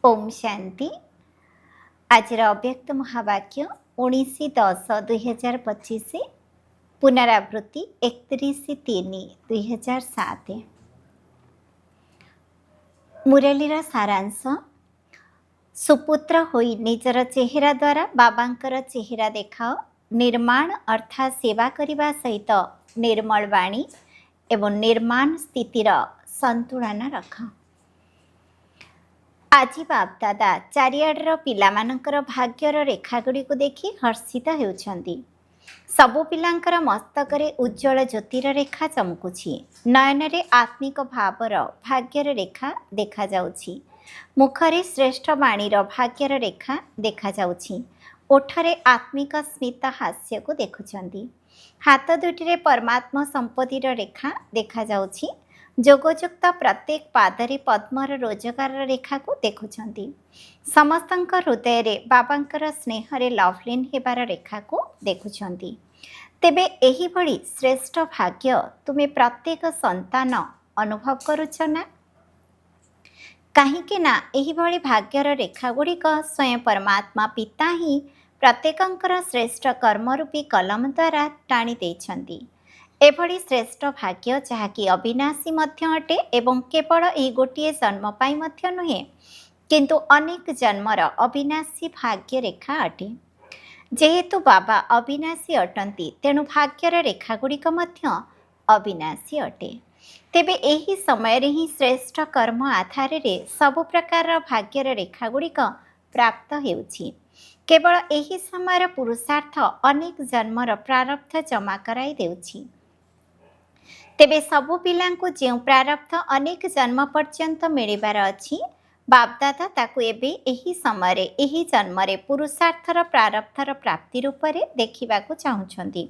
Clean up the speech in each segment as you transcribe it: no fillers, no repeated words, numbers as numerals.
ओम शांति। आज अव्यक्त महावाक्य 19/10/2025 पुनरावृत्ति 31/3/2007। मुरलीर सारांश। सुपुत्र होई निजर चेहरा द्वारा बाबांकर चेहरा देखाओ। निर्माण अर्थात सेवा करने सहित निर्मल वाणी एवं निर्माण स्थितिर संतुलन रख। आज बापदादा चारिआडर पिलामानंकर भाग्यर रेखागुड़ी को देखि हर्षित होउछंती। सबु पिलांकर मस्तकरे उज्जवल ज्योतिर रेखा चमकुछि। नयनरे आत्मिक भावर भाग्यर रेखा देखा जाउछि। मुखरे श्रेष्ठ वाणीर भाग्यर रेखा देखा जाउछि। ओठरे आत्मिक स्मित हास्य को देखुछंती। हाथ दुटीरे परमात्मा संपत्तिर रेखा देखा जाउछि। जोगयुक्त प्रत्येक पादरे पद्मर रोजगार रेखा को देखुछंती। समस्तंक हृदय रे बाबांकर स्नेहरे लवलीन हेबार रेखा को देखुछंती। तेबे एही भली श्रेष्ठ भाग्य तुमे प्रत्येक संतान अनुभव करुछ ना? कहीं ना एही भली भाग्यर रेखा गुड़िक स्वयं परमात्मा पिता ही प्रत्येकंकर श्रेष्ठ कर्मरूपी कलम द्वारा टाणी देइछंती। एभली श्रेष्ठ भाग्य जहाँकि अविनाशी मध्य अटे एवं केवल यही गोटे जन्म पाई मध्य नुहे किंतु अनेक जन्मर अविनाशी भाग्य रेखा अटे। जेहेतु बाबा अविनाशी अटंती तेणु भाग्यर रेखा गुड़िक मध्य अविनाशी अटे। तेबे एही समय रे ही श्रेष्ठ कर्म आधार रे सबु प्रकार भाग्यर रेखा गुड़िक प्राप्त हेउछि। केवल एही समय पुरुषार्थ अनेक जन्मर प्रारब्ध जमा कराई देउछि। तेबे सबु पिलांकु जेउ प्रारब्ध अनेक जन्म पर्यंत मिलिबार अछि बापदादा ताकु एबे एही समय रे एही जन्मरे पुरुषार्थर प्रारब्धर प्राप्ति रूप रे देखिबाकु चाहुछंती।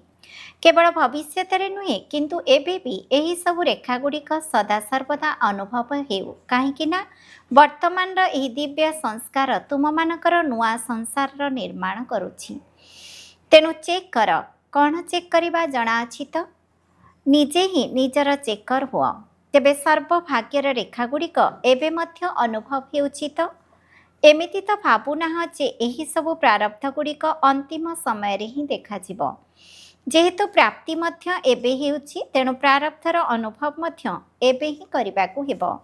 केवल भविष्यत रे नुहे किंतु एबे भी एही सबु रेखा गुड़िक सदा सर्वदा अनुभव हेउ। काहेकि ना वर्तमान एही दिव्य संस्कार तुम मानकर नुआ संसार निर्माण करुछि। तेणु चेक कर। कौन चेक करिबा जणा अछि तो? निजे ही निजर चेकर हुआ। तेबे सर्वभाग्यर रेखा गुड़िक एबे मध्य अनुभव हेउछि तो? एमिति तो भाबुनाह जे एही सबु प्रारब्ध गुड़िक अंतिम समय रे ही देखा जिवो। जेहेतु प्राप्ति मध्य एबे हेउछि तेणु प्रारब्धर अनुभव मध्य एबे ही करिबाकु हेबो।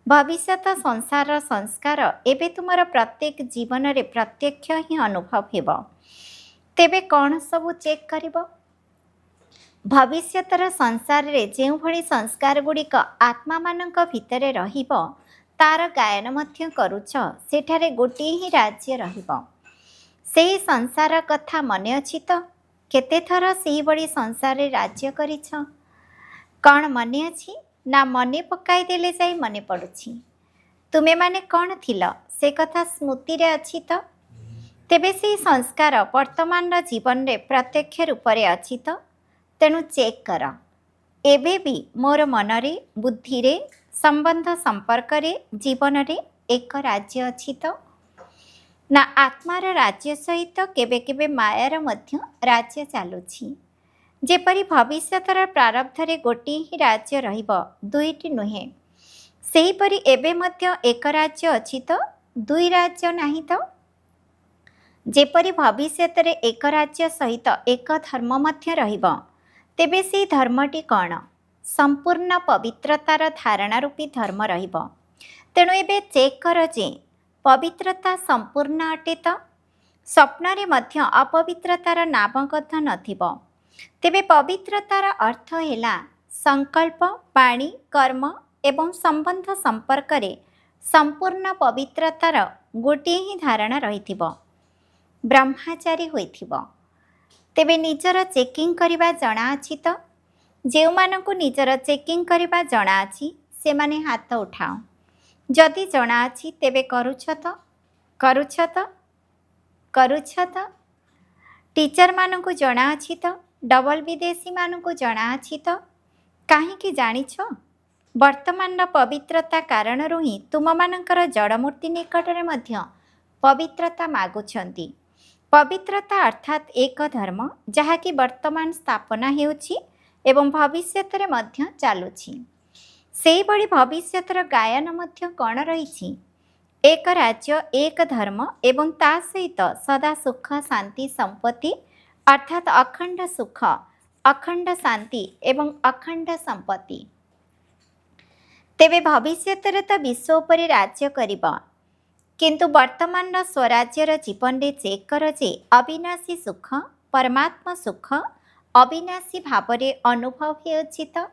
भविष्यत संसार संस्कार एबे तुमर प्रत्येक जीवन रे प्रत्यक्ष ही अनुभव हेबो। तेबे कौन सबु चेक करिबो? भविष्यतर संसार रे जेउ भली संस्कार गुड़िक आत्मा मानक भितरे रहिबो तार गायन मध्य करुछ। सेठारे गोटे ही राज्य रहिबो। सेही संसार कथा मने अछि तो? केते थर सेही बड़ी संसार रे राज्य करिछ? कौन मने अछि ना मने पकाई देले जाई मने पड़ुछि? तुमे माने कौन थिल से कथा स्मृति रे अछि तो? तेबे सेही संस्कार वर्तमान जीवन रे प्रत्यक्ष रूप रे अछि तो? तेणु चेक कर। एबे भी मोर मनरे बुद्धि रे संबंध संपर्क रे जीवन रे एक राज्य अछि तो? ना आत्मार राज्य सहित केबे केबे मायार मध्य राज्य चालुछि। जेपरि भविष्यतर प्रारब्ध रे गोटे ही राज्य रहिबो, दुईटी नुहे। सेहीपरि एबे मध्य एक राज्य अछि तो दुई राज्य नाही तो? जेपरि भविष्यत रे एक राज्य सहित एक धर्म मध्य रहिबो, तेबे से धर्मटी कौन? संपूर्ण पवित्रतार धारणा रूपी धर्म रहिबो। तेणु एबे चेक कर जे पवित्रता संपूर्ण अटे तो? स्वप्न रे मध्य अपवित्रतार नामगत नथिबो। तेबे पवित्रतार अर्थ हेला संकल्प वाणी कर्म एवं संबंध संपर्क रे संपूर्ण पवित्रतार गोटे ही धारणा रहिथिबो। ब्रह्मचारी होइथिबो। तेबे निजर चेकिंग करिबा जणा अछि तो? जेउ मानकु निजर चेकिंग करिबा जणा अछि से माने हाथ उठाओ। जदि जणा अछि तेबे करुछ तो? करुछ तो? करुछ तो? टीचर मानकु जणा अछि तो? डबल विदेशी मानकु जणा अछि तो? काहेकि जानिछ? वर्तमान पवित्रता कारण ही तुम मानकर जड़मूर्ति निकट रे मध्य पवित्रता मागुछंती। पवित्रता अर्थात एक धर्म जहाँकि वर्तमान स्थापना हेउछि एवं भविष्यत रे मध्य चालुछि। सेही बड़ी भविष्यतर गायन मध्य कौन रहिछि? एक राज्य एक धर्म एवं ता सहित सदा सुख शांति संपत्ति अर्थात अखंड सुख अखंड शांति एवं अखंड संपत्ति। तेबे भविष्य तो विश्व उपरे राज्य करिब, किंतु वर्तमान स्वराज्यर जीवन रे चेक कर जे अविनाशी सुख परमात्मा सुख अविनाशी भाव अनुभव हेउछि त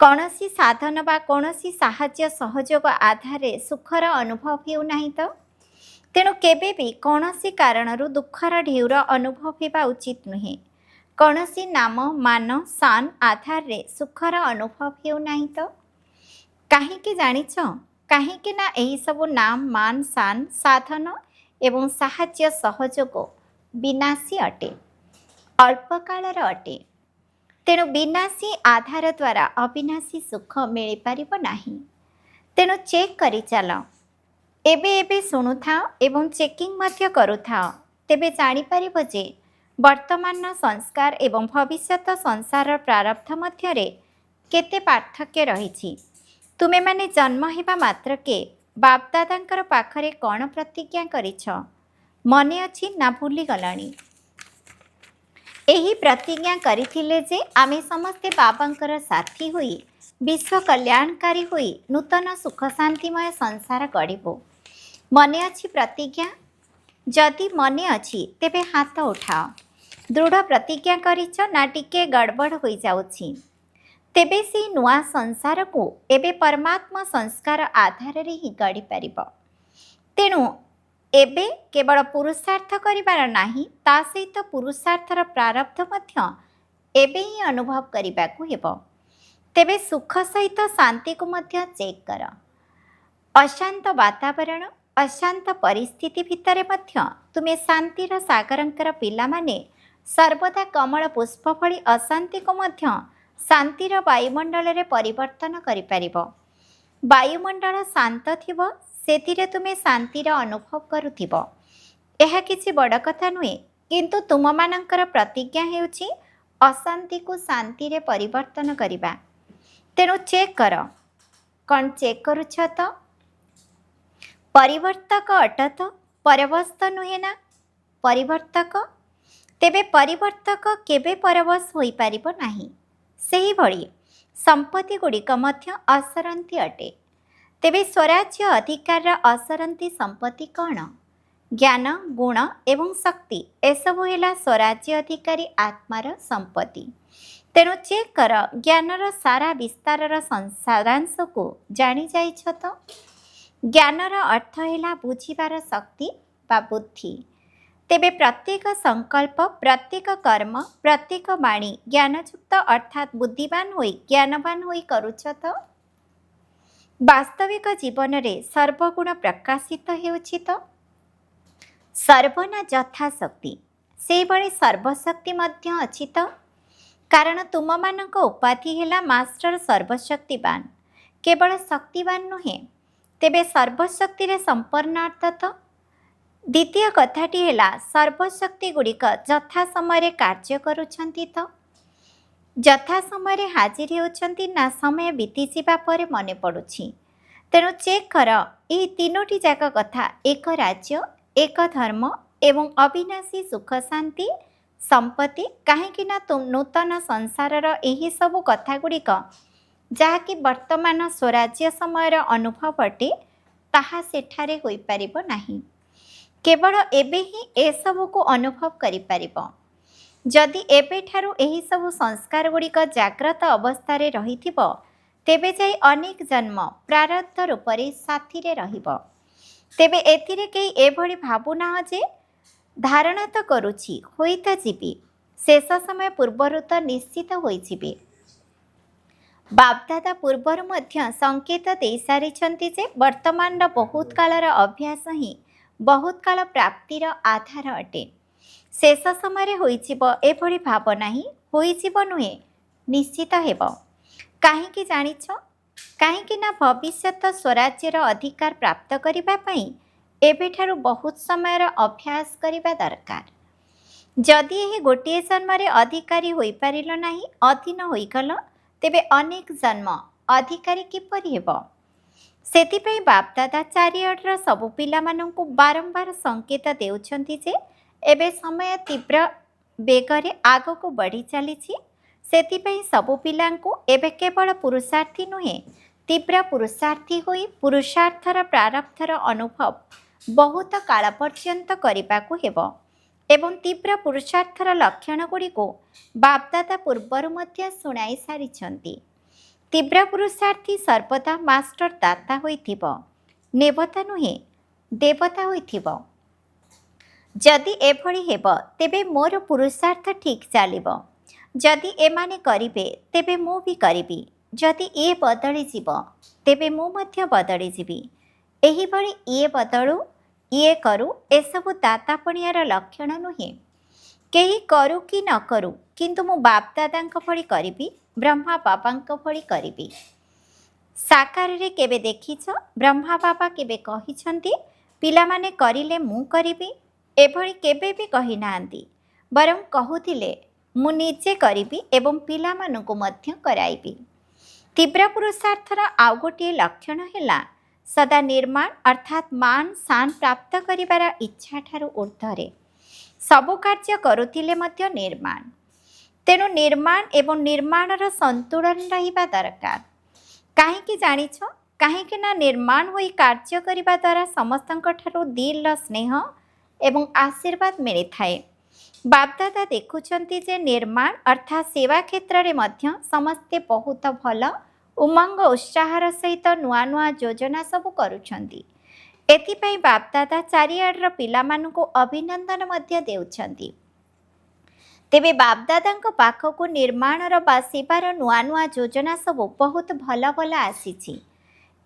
कौनसी साधन बा कौनसी साहाय्य सहयोग आधार सुखर अनुभव हेउना तो तेणु केबे भी कौनसी कारणरू दुखर ढेउर अनुभव हेबा उचित नुहे। कौनसी नाम मान सान आधार सुखर अनुभव हेउना तो काहींकि जानिछ काहींकि ना एही सबु नाम मान सान साधन एवं साहाय्य सहयोग विनाशी अटे अल्पकालर अटे। तेणु विनाशी आधार द्वारा अविनाशी सुख मिल पारिब नाही। तेणु चेक करि चल एबे एबे शुणुथाओ एवं चेकिंग मध्य करुथाओ, तेबे जानि पारिब जे वर्तमान संस्कार एवं भविष्यत संसार प्रारब्ध मध्यरे केते पार्थक्य रहिछि। तुमे माने जन्म हेबा मात्रके बापदादांकर पाखरे कौन प्रतिज्ञा करिछ मने अछि ना भूली गलानी। एही प्रतिज्ञा करिथिले जे आमे समस्ते बाबांकर साथी होई विश्व कल्याणकारी होई नूतन सुख शांतिमय संसार गढ़िबो। मने अछि प्रतिज्ञा? जदि मने अछि तेबे हाथ उठाओ। दृढ़ प्रतिज्ञा करिछ ना टिके गड़बड़ होई जाउछि? तेबे से नुआ संसार को एबे परमात्मा संस्कार आधार रे ही गढ़ी पारिब। तेणु एबे केवल पुरुषार्थ करिबार नाही, ता सहित पुरुषार्थर प्रारब्ध मध्य एबे ही अनुभव करिबाकू हेबो। तेबे सुख सहित शांति को मध्य चेक कर। अशांत वातावरण अशांत परिस्थिति भितरे मध्य तुमे शांतिर सागरंकर पिला माने सर्वदा कमल पुष्प भଳି अशांति को मध्य शांतिर वायुमंडल रे परिवर्तन करि पारिबो। वायुमंडल शांत थिबो सेतिरे तुमे शांतिर अनुभव करुथिबो। एहा किछि बड़ कथा नुहे, किंतु तुम मानकर प्रतिज्ञा हेउछि अशांति को शांति रे परिवर्तन करिबा। तेणु चेक कर। कौन चेक करुछ तो? परिवर्तक अटत परवस्त नुहे ना? परिवर्तक तेबे परिवर्तक केबे परवश होई पारिबो नाही। सेही भଳି संपत्ति गुड़िक मध्य असरंती अटे। तेबे स्वराज्य अधिकार असरंती संपत्ति कौन? ज्ञान गुण एवं शक्ति एसबु है स्वराज्य अधिकारी आत्मार संपत्ति। तेणु चेक कर ज्ञानर सारा विस्तार सारांश को जानी जाइछ तो? ज्ञानर अर्थ है बुझिबार शक्ति बा बुद्धि। तेबे प्रत्येक संकल्प प्रत्येक कर्म प्रत्येक वाणी ज्ञानयुक्त अर्थात बुद्धिवान होई ज्ञानवान होई करुछ तो? वास्तविक जीवन रे सर्वगुण प्रकाशित हेउछि तो? सर्वना यथाशक्ति से भଳି सर्वशक्ति मध्य अछि तो? कारण तुम मानक उपाधि है मास्टर सर्वशक्तिवान, केवल शक्तिवान नुहे। तेबे सर्वशक्ति रे संपन्न अर्थ तो? द्वितीय कथाटी है सर्वशक्ति गुड़िक यथा समय कार्य करुछंती तो? यथा समय हाजिर होउछंती ना समय बीती जिबा परे मने पड़ुछि? तेणु चेक कर यही तीनोटी जाक कथा एक राज्य एक धर्म एवं अविनाशी सुख शांति संपत्ति कहीं नूतन संसार यही सबु कथा गुड़िक जहाँकि वर्तमान स्वराज्य समयर अनुभव अटे ताहा सेठारे होई पारिबो नाही। केवल एबे ही ए सबु को अनुभव करि पारिबो। जदि एबे ठारू एही सबु संस्कार गुड़िक जाग्रत अवस्था रहिथिबो तेबे जाई अनेक जन्म प्रारब्ध रूपरे साथी रहिबो। तेबे एथिरे केही एभଳି भावुना जे धारणा तो करुछि होई तो जीवी शेष समय पूर्वरु तो निश्चित होई जीवी। बापदादा पूर्वर मध्य संकेत दे सारिछंती जे वर्तमान बहुत कालर अभ्यास ही बहुत काल प्राप्तिर आधार अटे। शेष समय होइजिबो एभଳି भावना ही होइजिबो नुहे निश्चित हेबो। काहींकि जानिछ? काहींकि ना भविष्यत स्वराज्यर अधिकार प्राप्त करिबा पई एबेठारु बहुत समयर अभ्यास करिबा दरकार। जदि एही गोटिए जन्मरे अधिकारी होई पारिलो नाही अधीन होईगल तेबे अनेक जन्म अधिकारी किपरि हेबो? ସେଥିପାଇଁ ବାପଦାଦା ଚାରିଆଡ଼ର ସବୁ ପିଲାମାନଙ୍କୁ ବାରମ୍ବାର ସଙ୍କେତ ଦେଉଛନ୍ତି ଯେ ଏବେ ସମୟ ତୀବ୍ର ବେଗରେ ଆଗକୁ ବଢ଼ି ଚାଲିଛି। ସେଥିପାଇଁ ସବୁ ପିଲାଙ୍କୁ ଏବେ କେବଳ ପୁରୁଷାର୍ଥୀ ନୁହେଁ, ତୀବ୍ର ପୁରୁଷାର୍ଥୀ ହୋଇ ପୁରୁଷାର୍ଥର ପ୍ରାରବ୍ଧର ଅନୁଭବ ବହୁତ କାଳ ପର୍ଯ୍ୟନ୍ତ କରିବାକୁ ହେବ। ଏବଂ ତୀବ୍ର ପୁରୁଷାର୍ଥର ଲକ୍ଷଣଗୁଡ଼ିକୁ ବାପଦାଦା ପୂର୍ବରୁ ମଧ୍ୟ ଶୁଣାଇ ସାରିଛନ୍ତି। ତୀବ୍ର ପୁରୁଷାର୍ଥୀ ସର୍ବଦା ମାଷ୍ଟର ଦାତା ହୋଇଥିବ, ନେବତା ନୁହେଁ, ଦେବତା ହୋଇଥିବ। ଯଦି ଏଭଳି ହେବ ତେବେ ମୋର ପୁରୁଷାର୍ଥ ଠିକ୍ ଚାଲିବ। ଯଦି ଏମାନେ କରିବେ ତେବେ ମୁଁ ବି କରିବି। ଯଦି ଇଏ ବଦଳିଯିବ ତେବେ ମୁଁ ମଧ୍ୟ ବଦଳିଯିବି। ଏହିଭଳି ଇଏ ବଦଳୁ, ଇଏ କରୁ, ଏସବୁ ଦାତାପଣିଆର ଲକ୍ଷଣ ନୁହେଁ। କେହି କରୁ କି ନ କରୁ, କିନ୍ତୁ ମୁଁ ବାପଦାଦାଙ୍କ ଭଳି କରିବି, ବ୍ରହ୍ମା ବାବାଙ୍କ ଭଳି କରିବି। ସାକାରରେ କେବେ ଦେଖିଛ ବ୍ରହ୍ମା ବାବା କେବେ କହିଛନ୍ତି ପିଲାମାନେ କରିଲେ ମୁଁ କରିବି? ଏଭଳି କେବେ ବି କହିନାହାନ୍ତି। ବରଂ କହୁଥିଲେ ମୁଁ ନିଜେ କରିବି ଏବଂ ପିଲାମାନଙ୍କୁ ମଧ୍ୟ କରାଇବି। ତୀବ୍ର ପୁରୁଷାର୍ଥର ଆଉ ଗୋଟିଏ ଲକ୍ଷଣ ହେଲା ସଦା ନିର୍ମାଣ ଅର୍ଥାତ୍ ମାନ ସାନ ପ୍ରାପ୍ତ କରିବାର ଇଚ୍ଛା ଠାରୁ ଉର୍ଦ୍ଧ୍ୱରେ ସବୁ କାର୍ଯ୍ୟ କରୁଥିଲେ ମଧ୍ୟ ନିର୍ମାଣ। ତେଣୁ ନିର୍ମାଣ ଏବଂ ନିର୍ମାଣର ସନ୍ତୁଳନ ରହିବା ଦରକାର। କାହିଁକି ଜାଣିଛ? କାହିଁକି ନା ନିର୍ମାଣ ହୋଇ କାର୍ଯ୍ୟ କରିବା ଦ୍ୱାରା ସମସ୍ତଙ୍କ ଠାରୁ ଦିଲର ସ୍ନେହ ଏବଂ ଆଶୀର୍ବାଦ ମିଳିଥାଏ। ବାପଦାଦା ଦେଖୁଛନ୍ତି ଯେ ନିର୍ମାଣ ଅର୍ଥାତ୍ ସେବା କ୍ଷେତ୍ରରେ ମଧ୍ୟ ସମସ୍ତେ ବହୁତ ଭଲ ଉମଙ୍ଗ ଉତ୍ସାହର ସହିତ ନୂଆ ନୂଆ ଯୋଜନା ସବୁ କରୁଛନ୍ତି। ଏଥିପାଇଁ ବାପଦାଦା ଚାରିଆଡ଼ର ପିଲାମାନଙ୍କୁ ଅଭିନନ୍ଦନ ମଧ୍ୟ ଦେଉଛନ୍ତି। ତେବେ ବାପଦାଦାଙ୍କ ପାଖକୁ ନିର୍ମାଣର ବା ସେବାର ନୂଆ ନୂଆ ଯୋଜନା ସବୁ ବହୁତ ଭଲ ଭଲ ଆସିଛି।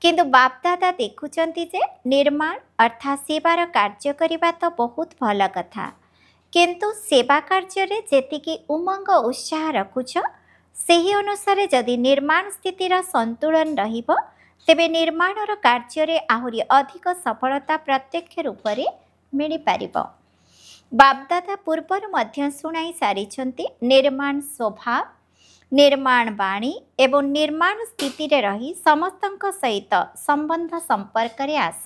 କିନ୍ତୁ ବାପଦାଦା ଦେଖୁଛନ୍ତି ଯେ ନିର୍ମାଣ ଅର୍ଥାତ୍ ସେବାର କାର୍ଯ୍ୟ କରିବା ତ ବହୁତ ଭଲ କଥା, କିନ୍ତୁ ସେବା କାର୍ଯ୍ୟରେ ଯେତିକି ଉମଙ୍ଗ ଉତ୍ସାହ ରଖୁଛ ସେହି ଅନୁସାରେ ଯଦି ନିର୍ମାଣ ସ୍ଥିତିର ସନ୍ତୁଳନ ରହିବ ତେବେ ନିର୍ମାଣର କାର୍ଯ୍ୟରେ ଆହୁରି ଅଧିକ ସଫଳତା ପ୍ରତ୍ୟକ୍ଷ ରୂପରେ ମିଳିପାରିବ। ବାପଦାଦା ପୂର୍ବରୁ ମଧ୍ୟ ଶୁଣାଇ ସାରିଛନ୍ତି ନିର୍ମାଣ ସ୍ୱଭାବ, ନିର୍ମାଣ ବାଣୀ ଏବଂ ନିର୍ମାଣ ସ୍ଥିତିରେ ରହି ସମସ୍ତଙ୍କ ସହିତ ସମ୍ବନ୍ଧ ସମ୍ପର୍କରେ ଆସ।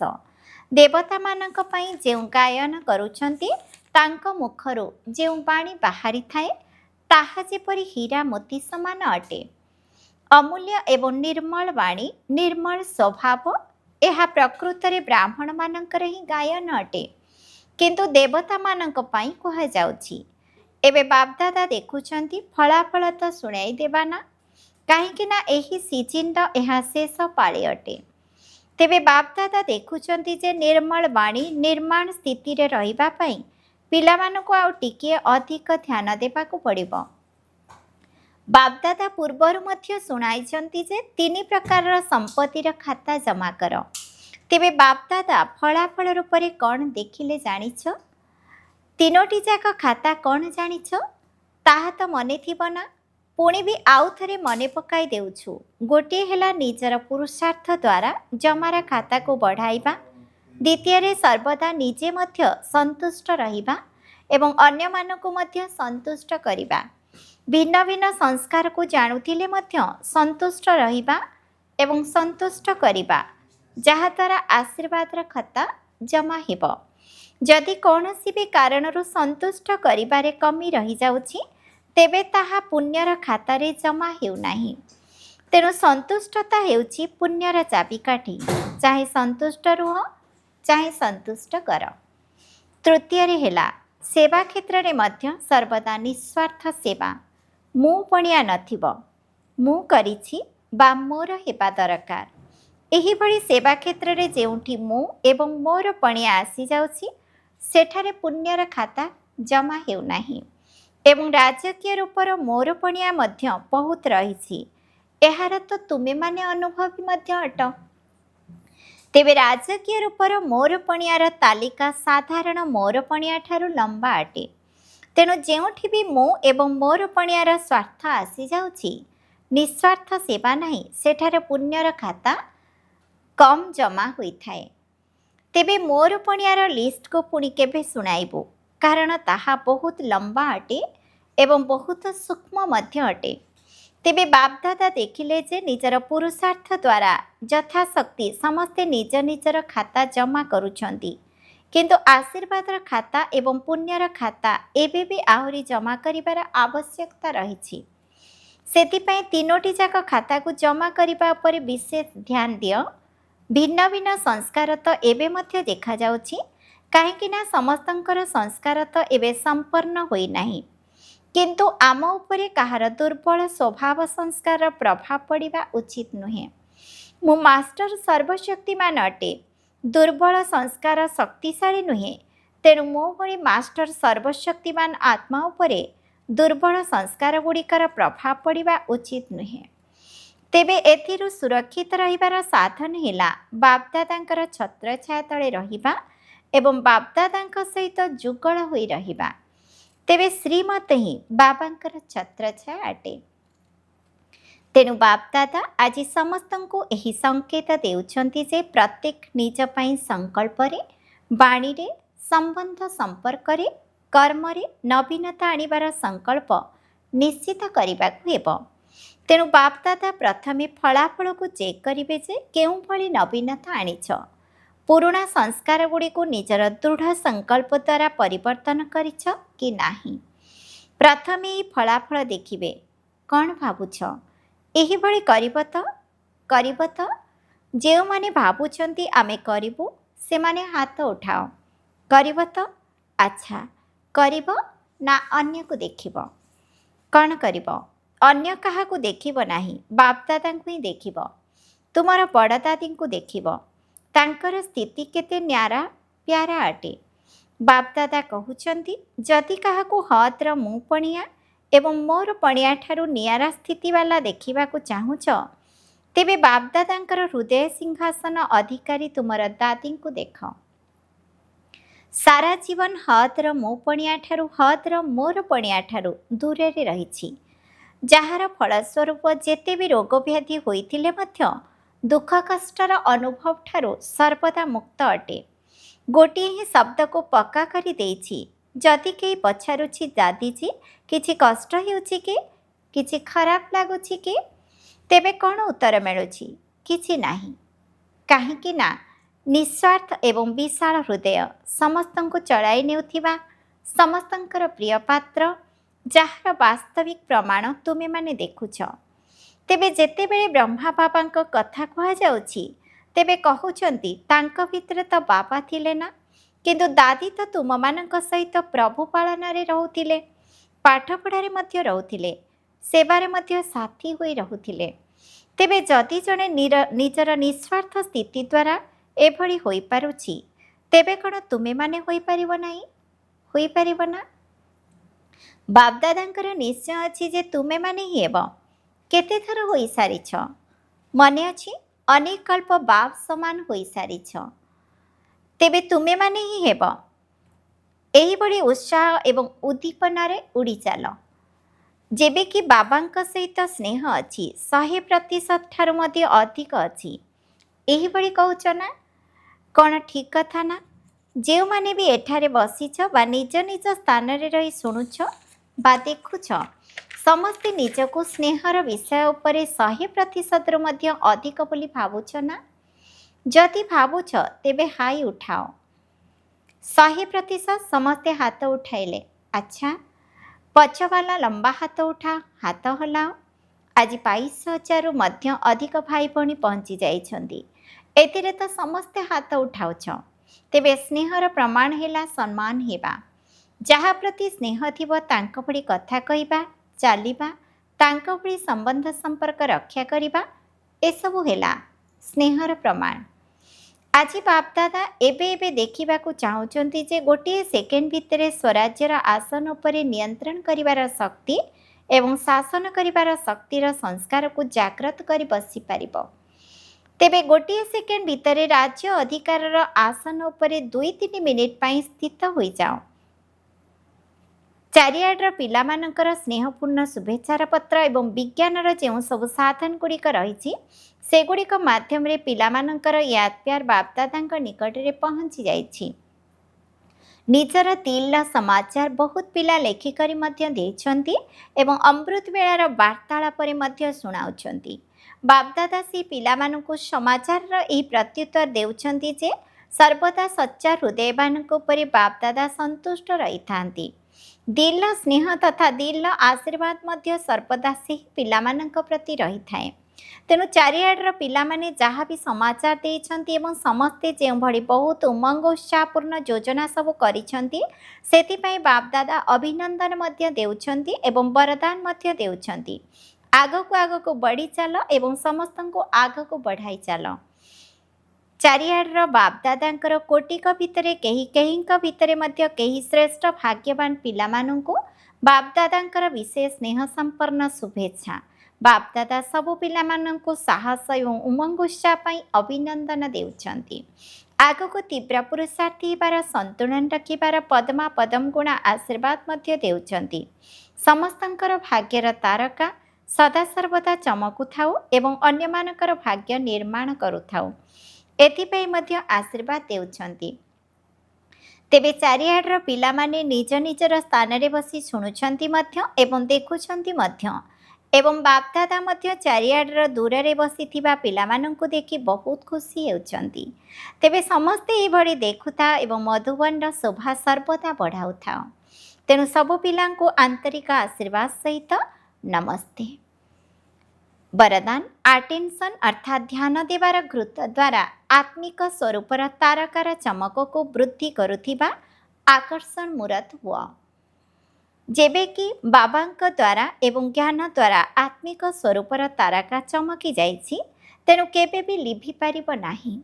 ଦେବତାମାନଙ୍କ ପାଇଁ ଯେଉଁ ଗାୟନ କରୁଛନ୍ତି ତାଙ୍କ ମୁଖରୁ ଯେଉଁ ବାଣୀ ବାହାରିଥାଏ ତାହା ଯେପରି ହୀରା ମୋତି ସମାନ ଅଟେ। ଅମୂଲ୍ୟ ଏବଂ ନିର୍ମଳ ବାଣୀ, ନିର୍ମଳ ସ୍ୱଭାବ, ଏହା ପ୍ରକୃତରେ ବ୍ରାହ୍ମଣମାନଙ୍କର ହିଁ ଗାୟନ ଅଟେ, କିନ୍ତୁ ଦେବତାମାନଙ୍କ ପାଇଁ କୁହାଯାଉଛି। ଏବେ ବାପଦାଦା ଦେଖୁଛନ୍ତି ଫଳାଫଳ ତ ଶୁଣାଇ ଦେବା ନା, କାହିଁକି ନା ଏହି ସିଜିନ୍ର ଏହା ଶେଷ ପାଳି ଅଟେ। ତେବେ ବାପଦାଦା ଦେଖୁଛନ୍ତି ଯେ ନିର୍ମଳ ବାଣୀ ନିର୍ମାଣ ସ୍ଥିତିରେ ରହିବା ପାଇଁ ପିଲାମାନଙ୍କୁ ଆଉ ଟିକିଏ ଅଧିକ ଧ୍ୟାନ ଦେବାକୁ ପଡ଼ିବ। ବାପଦାଦା ପୂର୍ବରୁ ମଧ୍ୟ ଶୁଣାଇଛନ୍ତି ଯେ 3 ପ୍ରକାରର ସମ୍ପତ୍ତିର ଖାତା ଜମା କର। ତେବେ ବାପଦାଦା ଫଳାଫଳ ରୂପରେ କ'ଣ ଦେଖିଲେ ଜାଣିଛ? 3ଟି ଯାକ ଖାତା କ'ଣ ଜାଣିଛ? ତାହା ତ ମନେ ଥିବ ନା? ପୁଣି ବି ଆଉ ଥରେ ମନେ ପକାଇ ଦେଉଛୁ। ଗୋଟିଏ ହେଲା ନିଜର ପୁରୁଷାର୍ଥ ଦ୍ୱାରା ଜମାର ଖାତାକୁ ବଢ଼ାଇବା, ଦ୍ୱିତୀୟରେ ସର୍ବଦା ନିଜେ ମଧ୍ୟ ସନ୍ତୁଷ୍ଟ ରହିବା ଏବଂ ଅନ୍ୟମାନଙ୍କୁ ମଧ୍ୟ ସନ୍ତୁଷ୍ଟ କରିବା। ଭିନ୍ନ ଭିନ୍ନ ସଂସ୍କାରକୁ ଜାଣୁଥିଲେ ମଧ୍ୟ ସନ୍ତୁଷ୍ଟ ରହିବା ଏବଂ ସନ୍ତୁଷ୍ଟ କରିବା, ଯାହାଦ୍ୱାରା ଆଶୀର୍ବାଦର ଖାତା ଜମା ହେବ। ଯଦି କୌଣସି ବି କାରଣରୁ ସନ୍ତୁଷ୍ଟ କରିବାରେ କମି ରହିଯାଉଛି ତେବେ ତାହା ପୁଣ୍ୟର ଖାତାରେ ଜମା ହେଉନାହିଁ। ତେଣୁ ସନ୍ତୁଷ୍ଟତା ହେଉଛି ପୁଣ୍ୟର ଚାବିକାଠି। ଚାହେଁ ସନ୍ତୁଷ୍ଟ ରୁହ, ଚାହେଁ ସନ୍ତୁଷ୍ଟ କର। ତୃତୀୟରେ ହେଲା ସେବା କ୍ଷେତ୍ରରେ ମଧ୍ୟ ସର୍ବଦା ନିଃସ୍ୱାର୍ଥ ସେବା। ମୁଁ ପଣିଆ ନଥିବ, ମୁଁ କରିଛି ବା ମୋର ହେବା ଦରକାର। ଏହିଭଳି ସେବା କ୍ଷେତ୍ରରେ ଯେଉଁଠି ମୁଁ ଏବଂ ମୋର ପଣିଆ ଆସିଯାଉଛି ସେଠାରେ ପୁଣ୍ୟର ଖାତା ଜମା ହେଉନାହିଁ ଏବଂ ରାଜକୀୟ ରୂପର ମୋର ପଣିଆ ମଧ୍ୟ ବହୁତ ରହିଛି। ଏହାର ତ ତୁମେମାନେ ଅନୁଭବୀ ମଧ୍ୟ ଅଟ। ତେବେ ରାଜକୀୟ ରୂପର ମୋର ପଣିଆର ତାଲିକା ସାଧାରଣ ମୋର ପଣିଆ ଠାରୁ ଲମ୍ବା ଅଟେ। ତେଣୁ ଯେଉଁଠି ବି ମୁଁ ଏବଂ ମୋର ପଣିଆର ସ୍ୱାର୍ଥ ଆସିଯାଉଛି, ନିଃସ୍ୱାର୍ଥ ସେବା ନାହିଁ, ସେଠାରେ ପୁଣ୍ୟର ଖାତା କମ୍ ଜମା ହୋଇଥାଏ। ତେବେ ମୋର ପଣିଆର ଲିଷ୍ଟକୁ ପୁଣି କେବେ ଶୁଣାଇବୁ, କାରଣ ତାହା ବହୁତ ଲମ୍ବା ଅଟେ ଏବଂ ବହୁତ ସୂକ୍ଷ୍ମ ମଧ୍ୟ ଅଟେ। ତେବେ ବାପଦାଦା ଦେଖିଲେ ଯେ ନିଜର ପୁରୁଷାର୍ଥ ଦ୍ୱାରା ଯଥାଶକ୍ତି ସମସ୍ତେ ନିଜ ନିଜର ଖାତା ଜମା କରୁଛନ୍ତି, କିନ୍ତୁ ଆଶୀର୍ବାଦର ଖାତା ଏବଂ ପୁଣ୍ୟର ଖାତା ଏବେ ବି ଆହୁରି ଜମା କରିବାର ଆବଶ୍ୟକତା ରହିଛି। ସେଥିପାଇଁ ତିନୋଟି ଯାକ ଖାତାକୁ ଜମା କରିବା ଉପରେ ବିଶେଷ ଧ୍ୟାନ ଦିଅ। ଭିନ୍ନ ଭିନ୍ନ ସଂସ୍କାର ତ ଏବେ ମଧ୍ୟ ଦେଖାଯାଉଛି, କାହିଁକି ନା ସମସ୍ତଙ୍କର ସଂସ୍କାର ତ ଏବେ ସମ୍ପନ୍ନ ହୋଇନାହିଁ। କିନ୍ତୁ ଆମ ଉପରେ କାହାର ଦୁର୍ବଳ ସ୍ୱଭାବ ସଂସ୍କାରର ପ୍ରଭାବ ପଡ଼ିବା ଉଚିତ ନୁହେଁ। ମୁଁ ମାଷ୍ଟର ସର୍ବଶକ୍ତିମାନ ଅଟେ, ଦୁର୍ବଳ ସଂସ୍କାର ଶକ୍ତିଶାଳୀ ନୁହେଁ। ତେଣୁ ମୋ ଭଳି ମାଷ୍ଟର ସର୍ବଶକ୍ତିମାନ ଆତ୍ମା ଉପରେ ଦୁର୍ବଳ ସଂସ୍କାର ଗୁଡ଼ିକର ପ୍ରଭାବ ପଡ଼ିବା ଉଚିତ ନୁହେଁ। ତେବେ ଏଥିରୁ ସୁରକ୍ଷିତ ରହିବାର ସାଧନ ହେଲା ବାପଦାଦାଙ୍କର ଛତ୍ରଛାୟା ତଳେ ରହିବା ଏବଂ ବାପଦାଦାଙ୍କ ସହିତ ଯୁଗଳ ହୋଇ ରହିବା। ତେବେ ଶ୍ରୀମତ ହିଁ ବାବାଙ୍କର ଛତ୍ରଛାୟା ଅଟେ। ତେଣୁ ବାପଦାଦା ଆଜି ସମସ୍ତଙ୍କୁ ଏହି ସଂକେତ ଦେଉଛନ୍ତି ଯେ ପ୍ରତ୍ୟେକ ନିଜ ପାଇଁ ସଂକଳ୍ପରେ, ବାଣୀରେ, ସମ୍ବନ୍ଧ ସମ୍ପର୍କରେ, କର୍ମରେ ନବୀନତା ଆଣିବାର ସଂକଳ୍ପ ନିଶ୍ଚିତ କରିବାକୁ ହେବ। ତେଣୁ ବାପଦାଦା ପ୍ରଥମେ ଫଳାଫଳକୁ ଚେକ୍ କରିବେ ଯେ କେଉଁଭଳି ନବୀନତା ଆଣିଛ, ପୁରୁଣା ସଂସ୍କାର ଗୁଡ଼ିକୁ ନିଜର ଦୃଢ଼ ସଂକଳ୍ପ ଦ୍ୱାରା ପରିବର୍ତ୍ତନ କରିଛ କି ନାହିଁ। ପ୍ରଥମେ ଏହି ଫଳାଫଳ ଦେଖିବେ। କ'ଣ ଭାବୁଛ? ଏହିଭଳି କରିବ ତ? ଯେଉଁମାନେ ଭାବୁଛନ୍ତି ଆମେ କରିବୁ, ସେମାନେ ହାତ ଉଠାଅ। କରିବ ତ? ଆଚ୍ଛା, କରିବ ନା ଅନ୍ୟକୁ ଦେଖିବ? କ'ଣ କରିବ? ଅନ୍ୟ କାହାକୁ ଦେଖିବ ନାହିଁ, ବାପଦାଦାଙ୍କୁ ହିଁ ଦେଖିବ। ତୁମର ବଡ଼ଦାଦୀଙ୍କୁ ଦେଖିବ। ତାଙ୍କର ସ୍ଥିତି କେତେ ନ୍ୟାରା ପ୍ୟାରା ଅଟେ। ବାପଦାଦା କହୁଛନ୍ତି, ଯଦି କାହାକୁ ହଦ୍ର ମୁଁ ପଣିଆ ଏବଂ ମୋର ପଣିଆ ଠାରୁ ନିଆରା ସ୍ଥିତିବାଲା ଦେଖିବାକୁ ଚାହୁଁଛ, ତେବେ ବାପଦାଦାଙ୍କର ହୃଦୟ ସିଂହାସନ ଅଧିକାରୀ ତୁମର ଦାଦୀଙ୍କୁ ଦେଖ। ସାରା ଜୀବନ ହଦ୍ର ମୋ ପଣିଆ ଠାରୁ ହଦ୍ର ମୋର ପଣିଆ ଠାରୁ ଦୂରରେ ରହିଛି, ଯାହାର ଫଳସ୍ୱରୂପ ଯେତେ ବି ରୋଗବ୍ୟାଧି ହୋଇଥିଲେ ମଧ୍ୟ ଦୁଃଖ କଷ୍ଟର ଅନୁଭବ ଠାରୁ ସର୍ବଦା ମୁକ୍ତ ଅଟେ। ଗୋଟିଏ ହିଁ ଶବ୍ଦକୁ ପକ୍କା କରି ଦେଇଛି। ଯଦି କେହି ପଚାରୁଛି, ଦାଦୀଜୀ କିଛି କଷ୍ଟ ହେଉଛି କି, କିଛି ଖରାପ ଲାଗୁଛି କି, ତେବେ କ'ଣ ଉତ୍ତର ମିଳୁଛି? କିଛି ନାହିଁ। କାହିଁକି ନା ନିଃସ୍ୱାର୍ଥ ଏବଂ ବିଶାଳ ହୃଦୟ, ସମସ୍ତଙ୍କୁ ଚଳାଇ ନେଉଥିବା, ସମସ୍ତଙ୍କର ପ୍ରିୟ ପାତ୍ର, ଯାହାର ବାସ୍ତବିକ ପ୍ରମାଣ ତୁମେମାନେ ଦେଖୁଛ। ତେବେ ଯେତେବେଳେ ବ୍ରହ୍ମା ବାବାଙ୍କ କଥା କୁହାଯାଉଛି, ତେବେ କହୁଛନ୍ତି ତାଙ୍କ ଭିତରେ ତ ବାବା ଥିଲେ ନା, କିନ୍ତୁ ଦାଦୀ ତ ତୁମମାନଙ୍କ ସହିତ ପ୍ରଭୁ ପାଳନରେ ରହୁଥିଲେ, ପାଠପଢ଼ାରେ ମଧ୍ୟ ରହୁଥିଲେ, ସେବାରେ ମଧ୍ୟ ସାଥୀ ହୋଇ ରହୁଥିଲେ। ତେବେ ଯଦି ଜଣେ ନିଜର ନିଃସ୍ୱାର୍ଥ ସ୍ଥିତି ଦ୍ୱାରା ଏଭଳି ହୋଇପାରୁଛି, ତେବେ କ'ଣ ତୁମେମାନେ ହୋଇପାରିବ ନାହିଁ? ହୋଇପାରିବ ନା? ବାପଦାଦାଙ୍କର ନିଶ୍ଚୟ ଅଛି ଯେ ତୁମେମାନେ ହିଁ ହେବ। କେତେଥର ହୋଇସାରିଛ? ମନେ ଅଛି? ଅନେକ କଳ୍ପ ବାପ ସମାନ ହୋଇସାରିଛ। ତେବେ ତୁମେମାନେ ହିଁ ହେବ। ଏହିଭଳି ଉତ୍ସାହ ଏବଂ ଉଦ୍ଦୀପନାରେ ଉଡ଼ି ଚାଲ। ଯେବେ କି ବାବାଙ୍କ ସହିତ ସ୍ନେହ ଅଛି, 100% ଠାରୁ ମଧ୍ୟ ଅଧିକ ଅଛି। ଏହିଭଳି କହୁଛ ନା? କ'ଣ ଠିକ୍ କଥା ନା? ଯେଉଁମାନେ ବି ଏଠାରେ ବସିଛ ବା ନିଜ ନିଜ ସ୍ଥାନରେ ରହି ଶୁଣୁଛ ବା ଦେଖୁଛ, ସମସ୍ତେ ନିଜକୁ ସ୍ନେହର ବିଷୟ ଉପରେ 100%ରୁ ମଧ୍ୟ ଅଧିକ ବୋଲି ଭାବୁଛ ନା? ଯଦି ଭାବୁଛ, ତେବେ ହାଇ ଉଠାଅ। 100% ସମସ୍ତେ ହାତ ଉଠାଇଲେ। ଆଚ୍ଛା, ପଛବାଲା ଲମ୍ବା ହାତ ଉଠା, ହାତ ହଲାଅ। ଆଜି 22,000ରୁ ମଧ୍ୟ ଅଧିକ ଭାଇ ଭଉଣୀ ପହଞ୍ଚି ଯାଇଛନ୍ତି। ଏଥିରେ ତ ସମସ୍ତେ ହାତ ଉଠାଉଛ। ତେବେ ସ୍ନେହର ପ୍ରମାଣ ହେଲା ସମ୍ମାନ ହେବା। ଯାହା ପ୍ରତି ସ୍ନେହ ଥିବ ତାଙ୍କ ଭଳି କଥା କହିବା, ଚାଲିବା, ତାଙ୍କ ଭଳି ସମ୍ବନ୍ଧ ସମ୍ପର୍କ ରକ୍ଷା କରିବା, ଏସବୁ ହେଲା ସ୍ନେହର ପ୍ରମାଣ। ଆଜି ବାପଦାଦା ଏବେ ଦେଖିବାକୁ ଚାହୁଁଛନ୍ତି ଯେ ଗୋଟିଏ ସେକେଣ୍ଡ ଭିତରେ ସ୍ୱରାଜ୍ୟର ଆସନ ଉପରେ ନିୟନ୍ତ୍ରଣ କରିବାର ଶକ୍ତି ଏବଂ ଶାସନ କରିବାର ଶକ୍ତିର ସଂସ୍କାରକୁ ଜାଗ୍ରତ କରି ବସିପାରିବ। ତେବେ ଗୋଟିଏ ସେକେଣ୍ଡ ଭିତରେ ରାଜ୍ୟ ଅଧିକାରର ଆସନ ଉପରେ 2-3 ମିନିଟ୍ ପାଇଁ ସ୍ଥିତ ହୋଇଯାଅ। ଚାରିଆଡ଼ର ପିଲାମାନଙ୍କର ସ୍ନେହପୂର୍ଣ୍ଣ ଶୁଭେଚ୍ଛାର ପତ୍ର ଏବଂ ବିଜ୍ଞାନର ଯେଉଁ ସବୁ ସାଧନ ଗୁଡ଼ିକ ରହିଛି, ସେଗୁଡ଼ିକ ମାଧ୍ୟମରେ ପିଲାମାନଙ୍କର ୟାଦ୍ ପ୍ୟାର ବାପଦାଦାଙ୍କ ନିକଟରେ ପହଞ୍ଚି ଯାଇଛି। ନିଜର ଦିଲ୍ର ସମାଚାର ବହୁତ ପିଲା ଲେଖିକରି ମଧ୍ୟ ଦେଇଛନ୍ତି ଏବଂ ଅମୃତ ବେଳାର ବାର୍ତ୍ତାଳାପରେ ମଧ୍ୟ ଶୁଣାଉଛନ୍ତି। ବାପଦାଦା ସେ ପିଲାମାନଙ୍କୁ ସମାଚାରର ଏହି ପ୍ରତ୍ୟୁତ୍ତର ଦେଉଛନ୍ତି ଯେ ସର୍ବଦା ସଚ୍ଚା ହୃଦୟମାନଙ୍କ ଉପରେ ବାପଦାଦା ସନ୍ତୁଷ୍ଟ ରହିଥାନ୍ତି। ଦିଲ୍ର ସ୍ନେହ ତଥା ଦିଲ୍ର ଆଶୀର୍ବାଦ ମଧ୍ୟ ସର୍ବଦା ସେହି ପିଲାମାନଙ୍କ ପ୍ରତି ରହିଥାଏ। ତେଣୁ ଚାରିଆଡ଼ର ପିଲାମାନେ ଯାହା ବି ସମାଚାର ଦେଇଛନ୍ତି ଏବଂ ସମସ୍ତେ ଯେଉଁଭଳି ବହୁତ ଉମଙ୍ଗ ଉତ୍ସାହପୂର୍ଣ୍ଣ ଯୋଜନା ସବୁ କରିଛନ୍ତି, ସେଥିପାଇଁ ବାପଦାଦା ଅଭିନନ୍ଦନ ମଧ୍ୟ ଦେଉଛନ୍ତି ଏବଂ ବରଦାନ ମଧ୍ୟ ଦେଉଛନ୍ତି। ଆଗକୁ ଆଗକୁ ବଢ଼ି ଚାଲ ଏବଂ ସମସ୍ତଙ୍କୁ ଆଗକୁ ବଢ଼ାଇ ଚାଲ। ଚାରିଆଡ଼ର ବାପଦାଦାଙ୍କର କୋଟିକ ଭିତରେ କେହି କେହିଙ୍କ ଭିତରେ ମଧ୍ୟ କେହି ଶ୍ରେଷ୍ଠ ଭାଗ୍ୟବାନ ପିଲାମାନଙ୍କୁ ବାପଦାଦାଙ୍କର ବିଶେଷ ସ୍ନେହ ସମ୍ପନ୍ନ ଶୁଭେଚ୍ଛା। ବାପଦାଦା ସବୁ ପିଲାମାନଙ୍କୁ ସାହସ ଏବଂ ଉମଙ୍ଗ ଉତ୍ସାହ ପାଇଁ ଅଭିନନ୍ଦନ ଦେଉଛନ୍ତି। ଆଗକୁ ତୀବ୍ର ପୁରୁଷାର୍ଥୀ ହେବାର ସନ୍ତୁଳନ ରଖିବାର ପଦ୍ମା ପଦମ ଗୁଣ ଆଶୀର୍ବାଦ ମଧ୍ୟ ଦେଉଛନ୍ତି। ସମସ୍ତଙ୍କର ଭାଗ୍ୟର ତାରକା ସଦାସର୍ବଦା ଚମକୁଥାଉ ଏବଂ ଅନ୍ୟମାନଙ୍କର ଭାଗ୍ୟ ନିର୍ମାଣ କରୁଥାଉ, ଏଥିପାଇଁ ମଧ୍ୟ ଆଶୀର୍ବାଦ ଦେଉଛନ୍ତି। ତେବେ ଚାରିଆଡ଼ର ପିଲାମାନେ ନିଜ ନିଜର ସ୍ଥାନରେ ବସି ଶୁଣୁଛନ୍ତି ମଧ୍ୟ ଏବଂ ଦେଖୁଛନ୍ତି ମଧ୍ୟ ଏବଂ ବାପଦାଦା ମଧ୍ୟ ଚାରିଆଡ଼ର ଦୂରରେ ବସିଥିବା ପିଲାମାନଙ୍କୁ ଦେଖି ବହୁତ ଖୁସି ହେଉଛନ୍ତି। ତେବେ ସମସ୍ତେ ଏହିଭଳି ଦେଖୁଥାଅ ଏବଂ ମଧୁବନର ଶୋଭା ସର୍ବଦା ବଢ଼ାଉଥାଅ। ତେଣୁ ସବୁ ପିଲାଙ୍କୁ ଆନ୍ତରିକ ଆଶୀର୍ବାଦ ସହିତ ନମସ୍ତେ। ବରଦାନ ଆଟେନ୍ସନ୍ ଅର୍ଥାତ୍ ଧ୍ୟାନ ଦେବାର ଘୃତ ଦ୍ୱାରା ଆତ୍ମିକ ସ୍ୱରୂପର ତାରକାର ଚମକକୁ ବୃଦ୍ଧି କରୁଥିବା ଆକର୍ଷଣ ମୂରତ ହୁଅ। ଯେବେ କି ବାବାଙ୍କ ଦ୍ୱାରା ଏବଂ ଜ୍ଞାନ ଦ୍ୱାରା ଆତ୍ମିକ ସ୍ୱରୂପର ତାରକା ଚମକି ଯାଇଛି, ତେଣୁ କେବେ ବି ଲିଭିପାରିବ ନାହିଁ,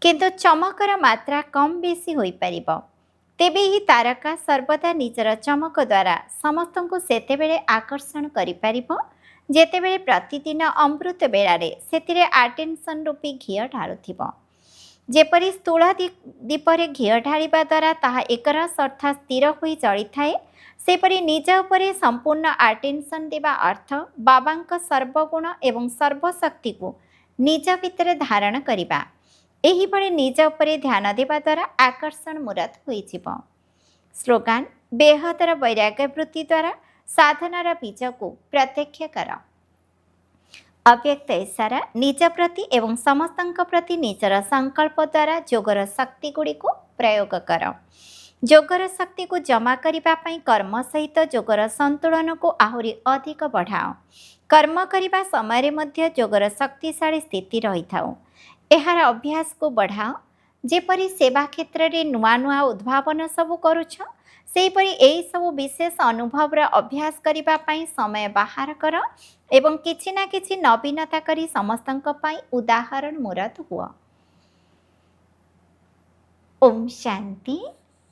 କିନ୍ତୁ ଚମକର ମାତ୍ରା କମ୍ ବେଶୀ ହୋଇପାରିବ। ତେବେ ଏହି ତାରକା ସର୍ବଦା ନିଜର ଚମକ ଦ୍ୱାରା ସମସ୍ତଙ୍କୁ ସେତେବେଳେ ଆକର୍ଷଣ କରିପାରିବ ଯେତେବେଳେ ପ୍ରତିଦିନ ଅମୃତ ବେଳାରେ ସେଥିରେ ଆଟେନ୍ସନ୍ ରୂପୀ ଘିଅ ଢାଳୁଥିବ। ଯେପରି ସ୍ଥୂଳ ଦୀପରେ ଘିଅ ଢାଳିବା ଦ୍ୱାରା ତାହା ଏକରସ ଅର୍ଥାତ୍ ସ୍ଥିର ହୋଇ ଜଳିଥାଏ, ସେପରି ନିଜ ଉପରେ ସମ୍ପୂର୍ଣ୍ଣ ଆଟେନ୍ସନ୍ ଦେବା ଅର୍ଥ ବାବାଙ୍କ ସର୍ବଗୁଣ ଏବଂ ସର୍ବଶକ୍ତିକୁ ନିଜ ଭିତରେ ଧାରଣ କରିବା। ଏହିଭଳି ନିଜ ଉପରେ ଧ୍ୟାନ ଦେବା ଦ୍ୱାରା ଆକର୍ଷଣ ମୂରତ ହୋଇଯିବ। ସ୍ଲୋଗାନ ବେହଦର ବୈରାଗ୍ୟ ବୃତ୍ତି ଦ୍ୱାରା ସାଧନାର ବୀଜକୁ ପ୍ରତ୍ୟକ୍ଷ କର। ଅବ୍ୟକ୍ତ ଇଶାରା ନିଜ ପ୍ରତି ଏବଂ ସମସ୍ତଙ୍କ ପ୍ରତି ନିଜର ସଂକଳ୍ପ ଦ୍ୱାରା ଯୋଗର ଶକ୍ତିଗୁଡ଼ିକୁ ପ୍ରୟୋଗ କର। ଯୋଗର ଶକ୍ତିକୁ ଜମା କରିବା ପାଇଁ କର୍ମ ସହିତ ଯୋଗର ସନ୍ତୁଳନକୁ ଆହୁରି ଅଧିକ ବଢ଼ାଅ। କର୍ମ କରିବା ସମୟରେ ମଧ୍ୟ ଯୋଗର ଶକ୍ତିଶାଳୀ ସ୍ଥିତି ରହିଥାଉ। ଏହାର ଅଭ୍ୟାସକୁ ବଢ଼ାଅ। ଯେପରି ସେବା କ୍ଷେତ୍ରରେ ନୂଆ ନୂଆ ଉଦ୍ଭାବନ ସବୁ କରୁଛ, ସେହିପରି ଏହିସବୁ ବିଶେଷ ଅନୁଭବର ଅଭ୍ୟାସ କରିବା ପାଇଁ ସମୟ ବାହାର କର ଏବଂ କିଛି ନା କିଛି ନବୀନତା କରି ସମସ୍ତଙ୍କ ପାଇଁ ଉଦାହରଣ ମୂରତ ହୁଅ। ଓମ୍ ଶାନ୍ତି।